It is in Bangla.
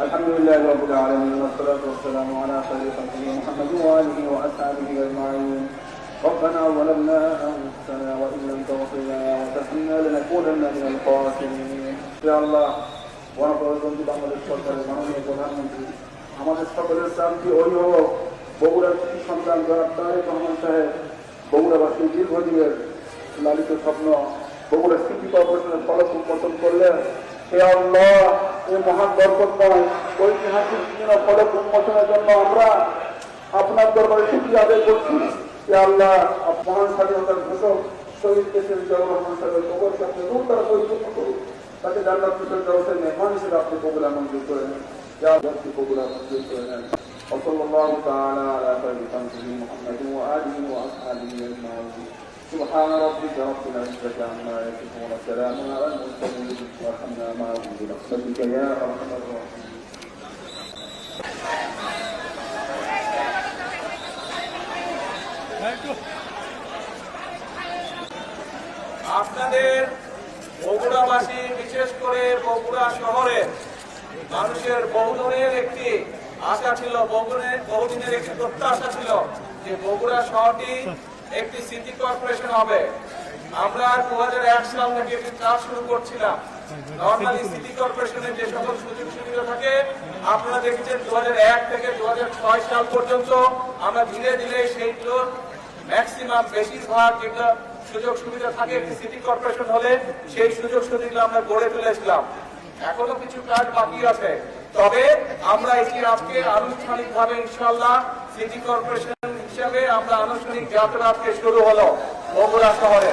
الحمد لله رب العالمين والصلاة والسلام على خير خلقه محمد وآله وأصحابه أجمعين. ربنا ظلمنا أنفسنا وإن لم تغفر لنا وترحمنا لنكونن من الخاسرين. يا الله গণপ্রজাতন্ত্রী বাংলাদেশ সরকারের মাননীয় প্রধানমন্ত্রী আমাদের সকলের শান্তি অভিভাবক বগুড়ার কৃতি সন্তান জনাব তারেক রহমান সাহেব বগুড়াবাসীর দীর্ঘদিনের লালিত স্বপ্ন বগুড়া সিটি কর্পোরেশনের ফলক উন্মোচন করলেন। হে আল্লাহ, এই মহান বরকতময় ঐতিহাসিক ফলক উন্মোচনের জন্য আমরা আপনার দরবারে শুকরিয়া আদায় করছি। হে আল্লাহ, মহান স্বাধীনতার ঘোষক শহীদ প্রেসিডেন্ট জিয়াউর রহমান সাহেবের কবর সাথে দূর তারা পরিপূর্ণ করুন, তাকে জান্নাত ফিরদাউসের মেহমান হিসেবে আপনি কবুল মঞ্জুর করে নেন। আপনি কবুল মঞ্জুর করে নেন। ওয়াসাল্লাল্লাহু তাআলা আলা খায়রি খালকিহি মুহাম্মাদিন ওয়া আলিহি ওয়া আসহাবিহি আজমাইন। سبحان ربك رب العزة عما يصفون وسلام على المرسلين والحمد لله برحمتك يا أرحم الراحمين. আপনাদের বগুড়াবাসী, বিশেষ করে বগুড়া শহরের মানুষের বহুদিনের একটি আশা ছিল, বহুদিনের একটি প্রত্যাশা ছিল যে বগুড়া শহরটি একটি সিটি কর্পোরেশন হবে। আমরা 2001 সাল থেকে একটি কাজ শুরু করছিলাম। নর্মালি সিটি কর্পোরেশনের যে সকল সুযোগ সুবিধা থাকে আপনারা দেখেছেন 2001 থেকে 2006 সাল পর্যন্ত আমরা ধীরে ধীরে সেইগুলোর ম্যাক্সিমাম বেশিরভাগ যেগুলো সুযোগ সুবিধা থাকে একটি সিটি কর্পোরেশন হলে সেই সুযোগ সুবিধা আমরা গড়ে তুলেছিলাম। এখনো কিছু কাজ বাকি আছে, তবে আমরা এটি আজকে আনুষ্ঠানিকভাবে ইনশাআল্লাহ সিটি কর্পোরেশন হিসাবে আমরা আনুষ্ঠানিক যাত্রা আজকে শুরু হলো বগুড়া শহরে।